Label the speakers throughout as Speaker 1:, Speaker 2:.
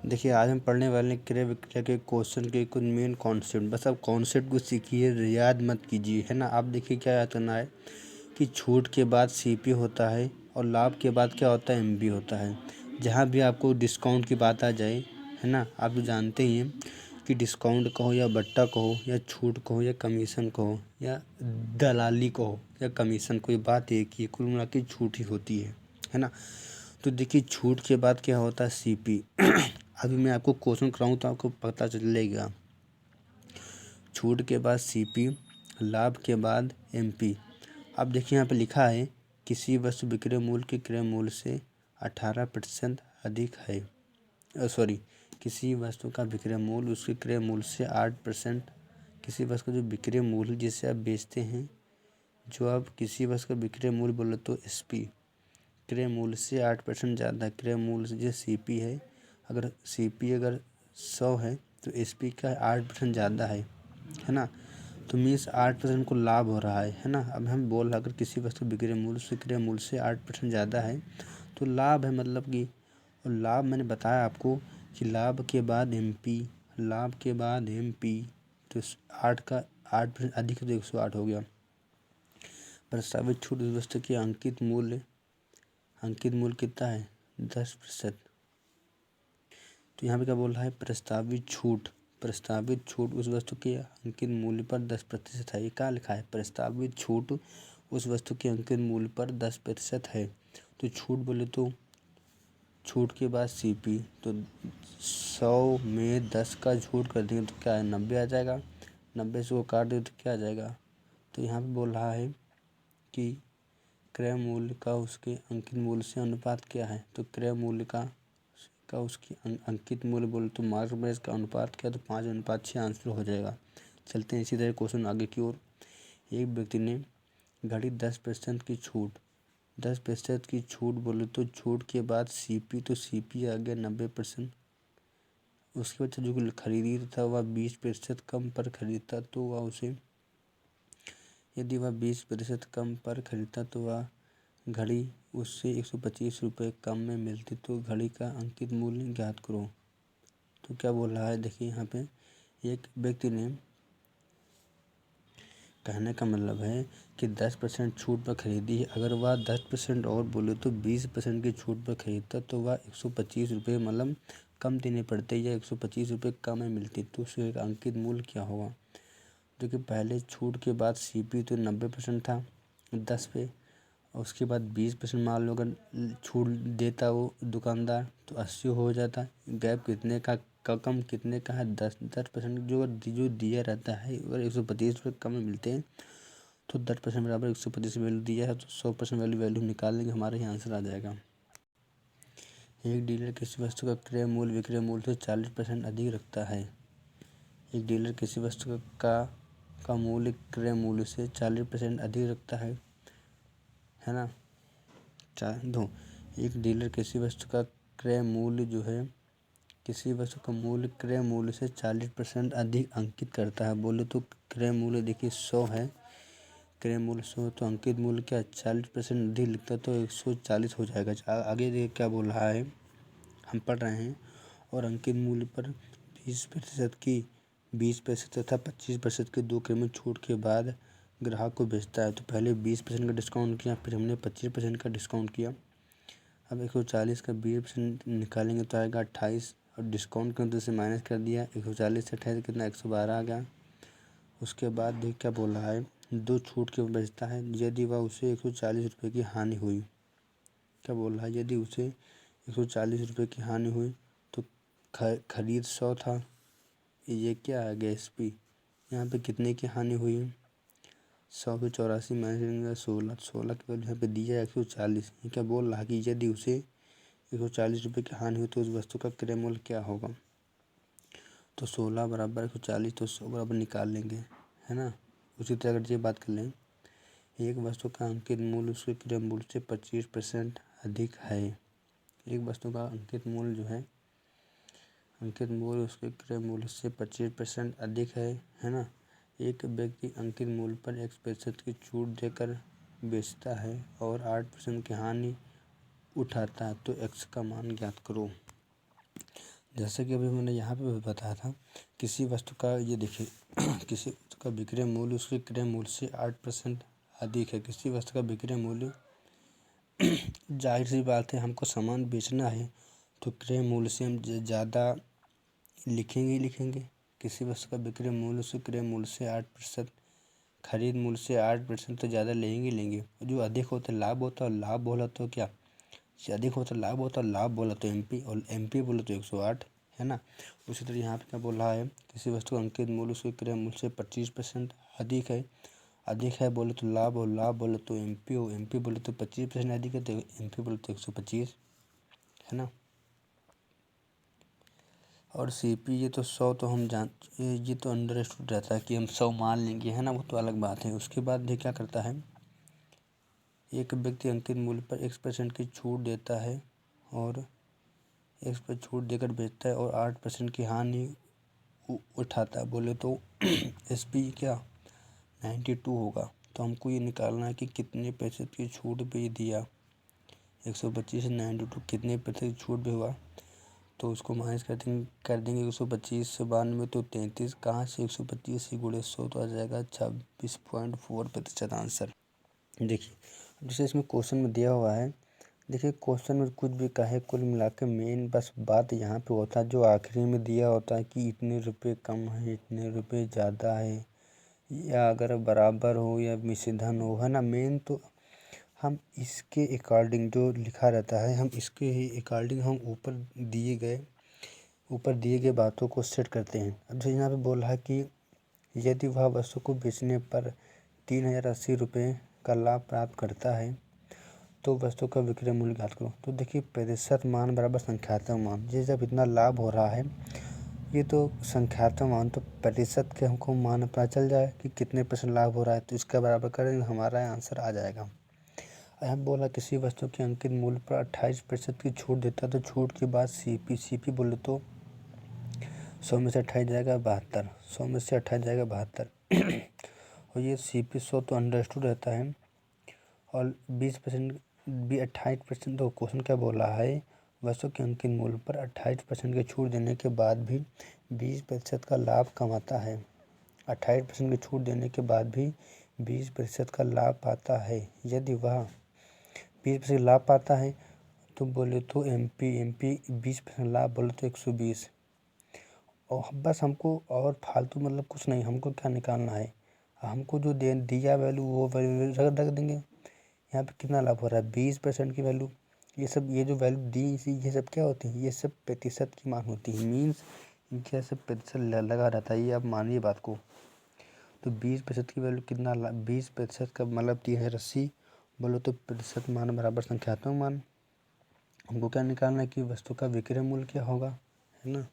Speaker 1: देखिए, आज हम पढ़ने वाले हैं क्रय विक्रय के क्वेश्चन के कुछ मेन कॉन्सेप्ट। बस आप कॉन्सेप्ट को सीखिए, याद मत कीजिए, है ना। आप देखिए क्या याद करना है कि छूट के बाद सीपी होता है और लाभ के बाद क्या होता है, एमपी होता है। जहाँ भी आपको डिस्काउंट की बात आ जाए, है ना, आप तो जानते ही हैं कि डिस्काउंट कहो या बट्टा कहो या छूट कहो या कमीशन कहो या दलाली कहो या कमीशन, कोई बात एक ही है, कुल मिला के छूट ही होती है ना। तो देखिए, छूट के बाद क्या होता है, सीपी। अभी मैं आपको क्वेश्चन कराऊँ तो आपको पता चलेगा। छूट के बाद सीपी, लाभ के बाद एमपी। अब देखिए यहाँ पे लिखा है किसी वस्तु विक्रय मूल्य के क्रय मूल्य से 18% अधिक है। सॉरी, किसी वस्तु का विक्रय मूल्य उसके क्रय मूल्य से 8%। किसी वस्तु का जो विक्रय मूल्य जिसे आप बेचते हैं, जो आप किसी वस्तु का विक्रय मूल्य बोले तो एसपी, क्रय मूल्य से 8% ज़्यादा है। क्रय मूल्य से जो सीपी है, अगर सीपी अगर 100 है तो एसपी का 8% ज़्यादा है ना। तो मीन्स 8% को लाभ हो रहा है ना। अब हम बोल रहे अगर किसी वस्तु विक्रय मूल्य से क्रय मूल्य से 8% ज़्यादा है तो लाभ है, मतलब कि। और लाभ मैंने बताया आपको कि लाभ के बाद एमपी, लाभ के बाद एमपी, तो 8% अधिक तो 108 हो गया। प्रस्तावित छूट उस वस्तु की अंकित मूल्य कितना है, 10%। तो यहाँ पे क्या बोल रहा है, प्रस्तावित छूट उस वस्तु के अंकित मूल्य पर 10% है। ये क्या लिखा है, प्रस्तावित छूट उस वस्तु के अंकित मूल्य पर 10% है। तो छूट बोले तो छूट के बाद सीपी, तो 100 में 10 का छूट कर देंगे तो क्या है, 90 आ जाएगा। 90 से वो काट दे तो क्या आ जाएगा। तो यहाँ पे बोल रहा है कि क्रय मूल्य का उसके अंकित मूल्य से अनुपात क्या है। तो क्रय मूल्य का उसकी अंकित मूल्य बोले तो मार्केट प्राइस का अनुपात क्या है, तो 5:6 आंसर हो जाएगा। चलते हैं इसी तरह क्वेश्चन आगे की ओर। एक व्यक्ति ने घड़ी 10% की छूट, 10% की छूट बोले तो छूट के बाद सीपी, तो सीपी आ गया 90%। उसके बाद जो खरीदी था वह 20% कम पर खरीदता तो वह उसे, यदि वह 20% कम पर खरीदता तो वह घड़ी उससे 125 रुपये कम में मिलती, तो घड़ी का अंकित मूल्य ज्ञात करो। तो क्या बोल रहा है, देखिए यहाँ पे एक व्यक्ति ने, कहने का मतलब है कि 10% छूट पर खरीदी है। अगर वह 10% और बोले तो 20% की छूट पर खरीदता तो वह 125 रुपये मतलब कम देने पड़ते या 125 रुपये कम में मिलती, तो उसका अंकित मूल्य क्या होगा। जो कि पहले छूट के बाद सीपी तो 90% था 10 पे, और उसके बाद 20% मान लो अगर छूट देता वो दुकानदार तो 80 हो जाता। गैप कितने का कम कितने का है, 10% जो दिया रहता है। अगर 125 रुपये कम में मिलते हैं तो 10% बराबर 125 वैल्यू दिया है तो 100% वैल्यू निकाल लेंगे, हमारा ही आंसर आ जाएगा। एक डीलर किसी वस्तु का क्रय मूल्य विक्रय मूल्य से 40% अधिक रखता है। एक डीलर किसी वस्तु का मूल्य क्रय मूल्य से 40% अधिक रखता है ना। एक डीलर किसी वस्तु का क्रय मूल्य जो है, किसी वस्तु का मूल्य क्रय मूल्य से 40% अधिक अंकित करता है। बोले तो क्रय मूल्य देखिए 100 है, क्रय मूल्य 100 तो अंकित मूल्य क्या 40% अधिक लिखता तो 140 हो जाएगा। आगे देखिए क्या बोल रहा है, हम पढ़ रहे हैं। और अंकित मूल्य पर 20% तथा 25% के दो क्रम छूट के बाद ग्राहक को बेचता है। तो पहले 20% का डिस्काउंट किया, फिर हमने 25% का डिस्काउंट किया। अब 140 का 20% निकालेंगे तो आएगा 28, और डिस्काउंट करते से माइनस कर दिया। 140 से 28 कितना 112 आ गया। उसके बाद देख क्या बोल रहा है, दो छूट के बेचता है यदि वह उसे 140 रुपये की हानि हुई। क्या बोल रहा है, यदि उसे 140 रुपये की हानि हुई तो खरीद 100 था, ये क्या आ गया एसपी। यहाँ पे कितने की हानि हुई है, 100 से 84 माइनस 16 की वैल्यू यहाँ पे दी है 140। ये क्या बोल रहा है कि यदि उसे 140 रुपये की हानि हुई तो उस वस्तु का क्रय मूल्य क्या होगा। तो 16 बराबर 140, तो 100 बराबर निकाल लेंगे, है ना। उसी तरह अगर ये बात कर लें, एक वस्तु का अंकित मूल्य उसके क्रय मूल्य से 25% अधिक है। एक वस्तु का अंकित मूल्य जो है, अंकित मूल्य उसके क्रय मूल्य से 25% अधिक है ना। एक व्यक्ति अंकित मूल्य पर X% की छूट देकर बेचता है और 8% की हानि उठाता है, तो X का मान ज्ञात करो। जैसे कि अभी मैंने यहाँ पे भी बताया था, किसी वस्तु का ये देखिए किसी वस्तु का विक्रय मूल्य उसके क्रय मूल्य से 8% अधिक है। किसी वस्तु का विक्रय मूल्य जाहिर सी बात है, हमको सामान बेचना है तो क्रय मूल्य से हम ज़्यादा लिखेंगे ही लिखेंगे। किसी वस्तु का विक्रय मूल्य से क्रय मूल्य से 8%, खरीद मूल्य से 8% तो ज़्यादा लेंगे लेंगे। जो अधिक होता है लाभ होता है, और लाभ बोला तो क्या, जो अधिक होता है लाभ होता है, लाभ बोला तो एमपी, और एमपी बोले तो 108, है ना। उसी तरह यहाँ पे क्या बोल रहा है, किसी वस्तु का अंकित मूल्य उसके क्रय मूल्य से 25% अधिक है। अधिक है बोले तो लाभ, और लाभ बोले तो एमपी, और एमपी बोले तो 25% अधिक है तो एमपी बोले तो 125, है ना। और सीपी ये तो 100 तो हम ये तो अंडरस्टूड रहता है कि हम 100 मान लेंगे, है ना, वो तो अलग बात है। उसके बाद ये क्या करता है, एक व्यक्ति अंकित मूल्य पर X% की छूट देता है और X पर छूट देकर बेचता है और 8% की हानि उठाता है बोले तो एसपी क्या 92 होगा। तो हमको ये निकालना है कि कितने प्रतिशत की छूट पे दिया। 125 से 92 कितने प्रतिशत की छूट पे हुआ, तो उसको माइनस कर देंगे 125 से 92 तो 33, कहाँ से 125 से गुणे 100 तो आ जाएगा 26.4% आंसर। देखिए जैसे इसमें क्वेश्चन में दिया हुआ है, देखिए क्वेश्चन में कुछ भी कहे, कुल मिला के मेन बस बात यहाँ पे होता है जो आखिरी में दिया होता है कि इतने रुपए कम है, इतने रुपए ज़्यादा है, या अगर बराबर हो या मिश्रधन हो, है ना। मेन तो हम इसके अकॉर्डिंग जो लिखा रहता है, हम इसके ही अकॉर्डिंग हम ऊपर दिए गए बातों को सेट करते हैं। अब जैसे यहाँ पे बोला है कि यदि वह वस्तु को बेचने पर 3080 रुपये का लाभ प्राप्त करता है तो वस्तु का विक्रय मूल्य ज्ञात करो। तो देखिए प्रतिशत मान बराबर संख्यात्मक मान, ये जब इतना लाभ हो रहा है, ये तो संख्यात्मक मान, तो प्रतिशत के हमको मान पता चल जाए कि कितने परसेंट लाभ हो रहा है, तो इसका बराबर करेंगे हमारा आंसर आ जाएगा। हम बोला किसी वस्तु के अंकित मूल्य पर 28% की छूट देता है तो छूट के बाद सीपी बोले तो 100 में से 28 जाएगा 72, 100 में से 28 जाएगा 72 और ये सीपी 100 तो अंडरस्टूड रहता है, और 20% भी 28%, तो क्वेश्चन क्या बोल रहा है, वस्तु के अंकित मूल्य पर 28% की छूट देने के बाद भी 20% का लाभ कमाता है। 28% की छूट देने के बाद भी 20% का लाभ पाता है। यदि वह 20% लाभ पाता है तो बोले तो एमपी 20% लाभ बोले तो 120। और बस हमको और फालतू मतलब कुछ नहीं, हमको क्या निकालना है, हमको जो दिया वैल्यू वो वैल्यू रख देंगे। यहाँ पे कितना लाभ हो रहा है 20% की वैल्यू, ये जो वैल्यू दी ये सब क्या होती है, ये सब प्रतिशत की मान होती है। मीन्स इनके सब प्रतिशत लगा रहता है, ये आप मानिए बात को। तो 20% की वैल्यू कितना 20% का मतलब 3080 बोलो तो प्रतिशत मान बराबर संख्यात्मक मान। हमको क्या निकालना है कि वस्तु का विक्रय मूल्य क्या होगा, है ना।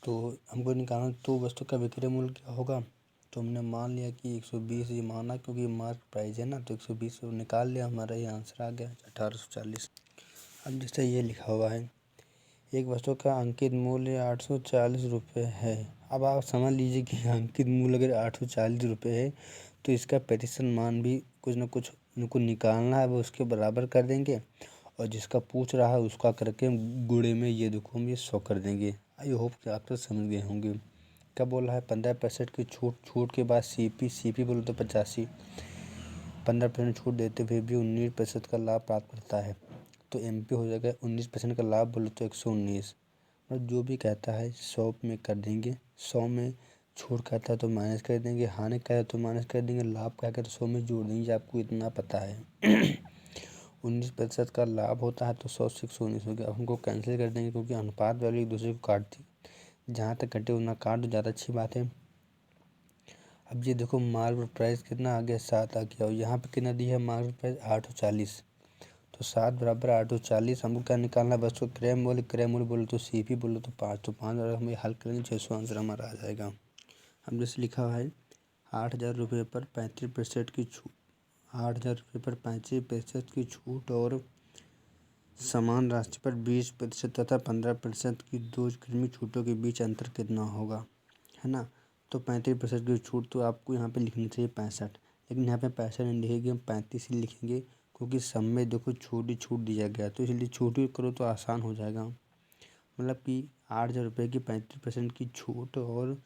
Speaker 1: तो हमको निकालना तो वस्तु का विक्रय मूल्य क्या होगा, तो हमने मान लिया कि 120 ये माना क्योंकि मार्क प्राइस है ना, तो 120 निकाल लिया, हमारा ये आंसर आ गया 1840। अब जैसे ये लिखा हुआ है, एक वस्तु का अंकित मूल्य 840 रुपये है। अब आप समझ लीजिए कि अंकित मूल्य अगर 840 रुपये है तो इसका प्रतिशत मान भी कुछ ना कुछ उनको निकालना है, वो उसके बराबर कर देंगे, और जिसका पूछ रहा है उसका करके गुणे में ये देखो हम ये 100 कर देंगे। आई होप कि आप तो समझ गए होंगे। क्या बोल रहा है 15% की छूट के बाद सीपी बोलो तो 85, 15% छूट देते हुए भी 19% का लाभ प्राप्त करता है तो एमपी हो जाएगा 19% का लाभ बोलो तो 119। और जो भी कहता है 100 में कर देंगे, 100 में छूट कहता है तो माइनस कर देंगे, हानि कहता है तो माइनस कर देंगे, लाभ कहता है तो 100 में जोड़ देंगे, आपको इतना पता है। 19% का लाभ होता है तो 100 से 119 हो गया। अब हमको कैंसिल कर देंगे क्योंकि अनुपात वैल्यू एक दूसरे को काटती, जहाँ तक कटे उतना काट दो, ज़्यादा अच्छी बात है। अब ये देखो मार्केट प्राइस कितना आ गया 7 आ गया, और यहाँ पे कितना दिया है मार्केट प्राइस 840, तो 7 बराबर 840। हमको क्या निकालना है, बस को क्रय मूल्य बोले तो सीपी बोले तो 5, तो 5 और हम हल करेंगे 600 आंसर हमारा आ जाएगा। हम जैसे लिखा हुआ है 8,000 रुपये पर 35% की छूट, 8,000 रुपये पर 35% की छूट और समान राशि पर 20% तथा 15% की दो क्रमिक छूटों के बीच अंतर कितना होगा, है ना। तो 35% की छूट तो आपको यहाँ पे लिखनी चाहिए 65, लेकिन यहाँ पे 65 नहीं लिखेंगे, हम 35 ही लिखेंगे क्योंकि सब में देखो छूट ही छूट दिया गया, तो इसलिए छूट ही करो तो आसान हो जाएगा। मतलब कि 8,000 रुपये की 35% की छूट और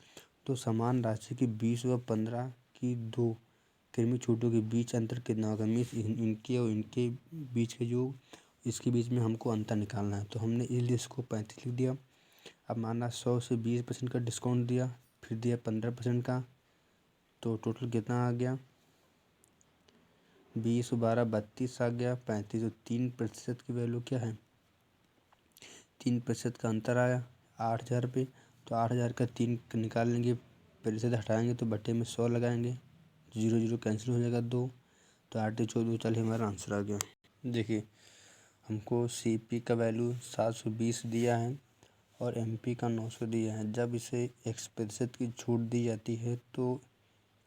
Speaker 1: तो समान राशि की 20 व 15 की दो कृमि छूटों के बीच अंतर कितना होगा। मीन्स इनके और इनके बीच के जो इसके बीच में हमको अंतर निकालना है। तो हमने इसलिए इसको 35 लिख दिया। अब माना 100 से 20% का डिस्काउंट दिया, फिर दिया 15% का, तो टोटल कितना आ गया 20 12 32 आ गया 35। तो 3% की वैल्यू क्या है, 3% का अंतर आया 8,000 रुपये। तो 8,000 का 3 निकाल लेंगे, प्रतिशत हटाएंगे तो बटे में 100 लगाएंगे, 0 0 कैंसिल हो जाएगा 2, तो 8 14 40 हमारा आंसर आ गया। देखिए हमको CP का वैल्यू 720 दिया है और MP का 900 दिया है। जब इसे X% की छूट दी जाती है तो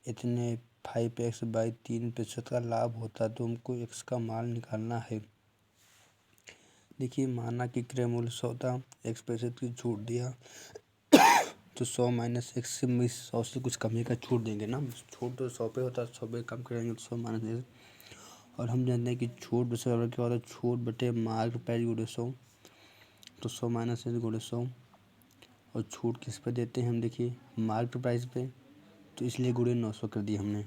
Speaker 1: इतने 5x/3% का लाभ होता है। तो हमको X का मान निकालना है। देखिए माना कि क्रय मूल्य 100 था, X% की छूट दिया तो 100 - X से 100 से कुछ कमी का छूट देंगे ना। छूट तो 100 पे होता है, 100 पे कम करेंगे तो 100 - X। और हम जानते हैं कि छूट बस क्या होता है, छूट बटे मार्केट प्राइस गुणे 100। तो 100 - X गुणे 100। और छूट किस पे देते हैं हम, देखिए मार्केट प्राइस पे, तो इसलिए गुणे 900 कर दिया हमने।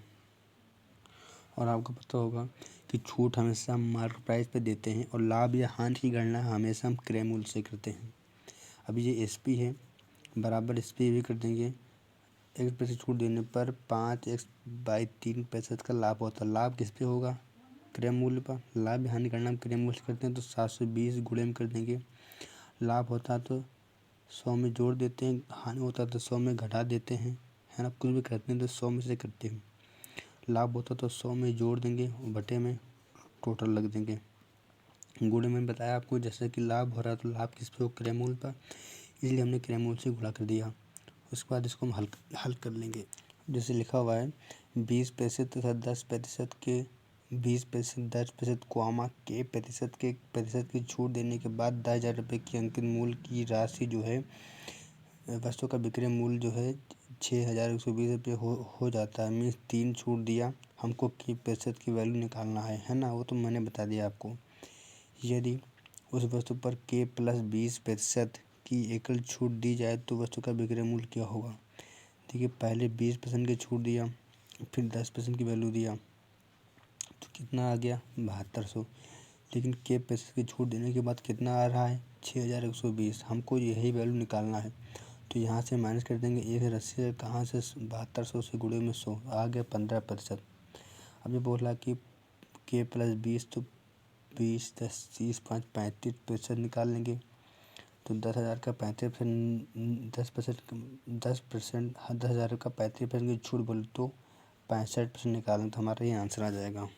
Speaker 1: और आपको पता होगा कि छूट हमेशा हम मार्केट प्राइस पे देते हैं और लाभ या हानि की गणना हमेशा हम क्रय मूल्य से करते हैं। अभी ये SP है, बराबर SP भी कर देंगे। X% छूट देने पर 5x/3% का लाभ होता है। लाभ किस पे होगा, क्रय मूल्य पर। लाभ या हानि गणना हम क्रय मूल्य से करते हैं, तो 720 गुणे में कर देंगे। लाभ होता है तो 100 में जोड़ देते हैं, हानि होता है तो 100 में घटा देते हैं, है ना। कुछ भी करते हैं तो 100 में से करते हैं। लाभ होता तो 100 में जोड़ देंगे और बटे में टोटल लग देंगे। गुणे में बताया आपको, जैसे कि लाभ हो रहा है तो लाभ किस पे हो, क्रय मूल्य पर, इसलिए हमने क्रय मूल्य से गुणा कर दिया। उसके बाद इसको हम हल कर लेंगे। जैसे लिखा हुआ है 20% तथा 10% के 20%, 10% के प्रतिशत की छूट देने के बाद 10,000 रुपये की अंकित मूल्य की राशि जो है, वस्तु का विक्रय मूल्य जो है 6,120 रुपये हो जाता है। मीन्स 3 छूट दिया, हमको की प्रतिशत की वैल्यू निकालना है ना। वो तो मैंने बता दिया आपको। यदि उस वस्तु पर K + 20% की एकल छूट दी जाए तो वस्तु का विक्रय मूल्य क्या होगा। देखिए पहले 20% की छूट दिया, फिर 10% की वैल्यू दिया, तो कितना आ गया 7200। लेकिन K% की छूट देने के बाद कितना आ रहा है 6,120। हमको यही वैल्यू निकालना है। तो यहाँ से माइनस कर देंगे, एक रस्सी से कहाँ से 7200 से गुणे में 100 आ गया 15%। अब ये बोल रहा है कि K + 20, तो 20 10 30 5 35% निकाल लेंगे। तो 10,000 का 35%, 10,000 का 35% की छूट बोले तो 65% निकालें तो हमारा ये आंसर आ जाएगा।